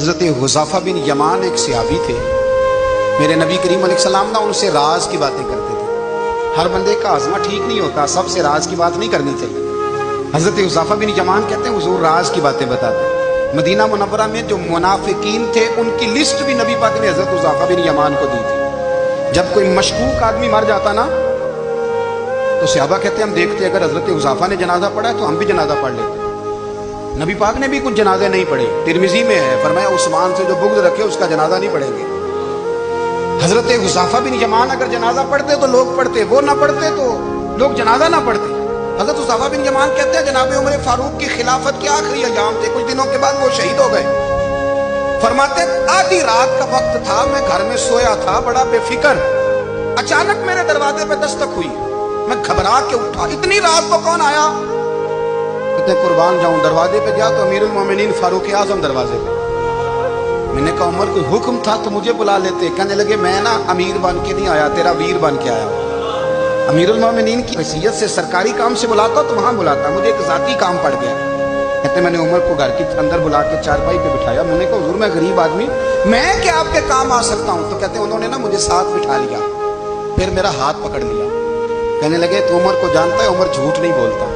حضرت حذیفہ بن یمان ایک صحابی تھے، میرے نبی کریم علیہ السلام نا ان سے راز کی باتیں کرتے تھے۔ ہر بندے کا ہاضمہ ٹھیک نہیں ہوتا، سب سے راز کی بات نہیں کرنی چاہیے۔ حضرت حذیفہ بن یمان کہتے ہیں حضور راز کی باتیں بتاتے ہیں۔ مدینہ منورہ میں جو منافقین تھے ان کی لسٹ بھی نبی پاک نے حضرت حذیفہ بن یمان کو دی تھی۔ جب کوئی مشکوک آدمی مر جاتا نا تو صحابہ کہتے ہیں ہم دیکھتے اگر حضرت حذیفہ نے جنازہ پڑھا ہے تو ہم بھی جنازہ پڑھ لیتے۔ نبی پاک نے بھی کچھ جنازے نہیں پڑھے، ترمذی میں ہے، فرمایا عثمان سے جو بغض رکھے اس کا جنازہ نہیں پڑھیں گے۔ حضرت حذیفہ بن یمان اگر جنازہ پڑھتے تو لوگ پڑھتے، وہ نہ پڑھتے تو لوگ جنازہ نہ پڑھتے۔ حضرت حذیفہ بن یمان کہتے ہیں جناب عمر فاروق کی خلافت کے آخری ایام تھے، کچھ دنوں کے بعد وہ شہید ہو گئے۔ فرماتے آدھی رات کا وقت تھا، میں گھر میں سویا تھا بڑا بے فکر، اچانک میرے دروازے پہ دستک ہوئی، میں گھبرا کے اٹھا، اتنی رات کو کون آیا؟ کہتے قربان جاؤں، دروازے پہ گیا تو امیر المومنین فاروق اعظم دروازے پہ۔ میں نے کہا عمر کوئی حکم تھا تو مجھے بلا لیتے۔ کہنے لگے میں نا امیر بن کے نہیں آیا، تیرا ویر بن کے آیا۔ امیر المومنین کی حیثیت سے سرکاری کام سے بلاتا تو وہاں بلاتا، مجھے ایک ذاتی کام پڑ گیا۔ کہتے میں نے عمر کو گھر کے اندر بلا کے چارپائی پہ بٹھایا، میں نے کہا حضور میں غریب آدمی، میں کیا آپ کے کام آ سکتا ہوں؟ تو کہتے ہیں انہوں نے نا مجھے ساتھ بٹھا لیا، پھر میرا ہاتھ پکڑ لیا، کہنے لگے تو عمر کو جانتا ہے؟ عمر جھوٹ نہیں بولتا،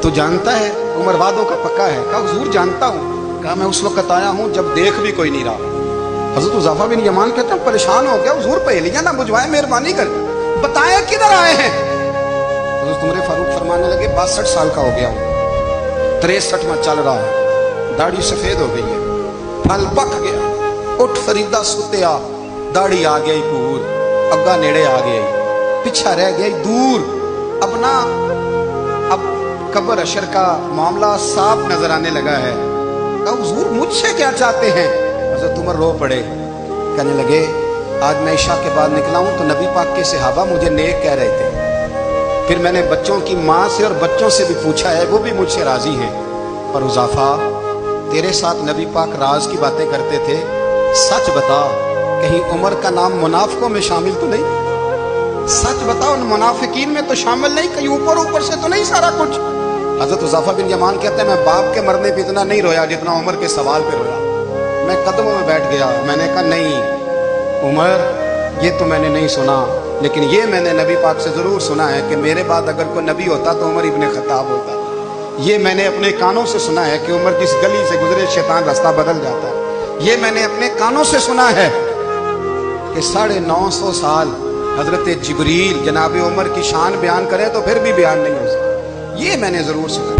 تو جانتا ہے عمر وعدوں کا پکا ہے؟ کہا حضور جانتا ہوں۔ کہا میں اس وقت آیا ہوں جب دیکھ بھی کوئی نہیں رہا۔ حضرت حذیفہ بن یمان کہتے ہیں پریشان ہو گیا، حضور پہلیاں نہ بجھوائے، مہربانی کر بتائیں کدھر آئے ہیں؟ حضرت عمر فاروق فرمانے لگے 62 سال کا ہو گیا ہوں، 63 میں چل رہا ہے، داڑھی سفید ہو گئی ہے، پھل پک گیا، اٹھ فریدہ ستیا، داڑھی آ گئی پور، اگا نیڑے آ گئی، پیچھا رہ گئی دور، اب قبر اشر کا معاملہ صاف نظر آنے لگا ہے۔ کہا حضور مجھ سے کیا چاہتے ہیں؟ حضرت عمر رو پڑے، کہنے لگے آج میں عشاء کے بعد نکلا ہوں تو نبی پاک کے صحابہ مجھے نیک کہہ رہے تھے، پھر میں نے بچوں کی ماں سے اور بچوں سے بھی پوچھا ہے، وہ بھی مجھ سے راضی ہیں، اور حذیفہ تیرے ساتھ نبی پاک راز کی باتیں کرتے تھے، سچ بتا کہیں عمر کا نام منافقوں میں شامل تو نہیں؟ سچ بتا ان منافقین میں تو شامل نہیں، کہیں اوپر سے تو نہیں سارا کچھ؟ حضرت حذیفہ بن یمان کہتے ہیں میں باپ کے مرنے پہ اتنا نہیں رویا جتنا عمر کے سوال پہ رویا۔ میں قدموں میں بیٹھ گیا، میں نے کہا نہیں عمر یہ تو میں نے نہیں سنا، لیکن یہ میں نے نبی پاک سے ضرور سنا ہے کہ میرے بعد اگر کوئی نبی ہوتا تو عمر ابن خطاب ہوتا۔ یہ میں نے اپنے کانوں سے سنا ہے کہ عمر جس گلی سے گزرے شیطان راستہ بدل جاتا ہے۔ یہ میں نے اپنے کانوں سے سنا ہے کہ 950 سال حضرت جبریل جناب عمر کی شان بیان کرے تو پھر بھی بیان نہیں ہو سکتا۔ یہ میں نے ضرور سنا۔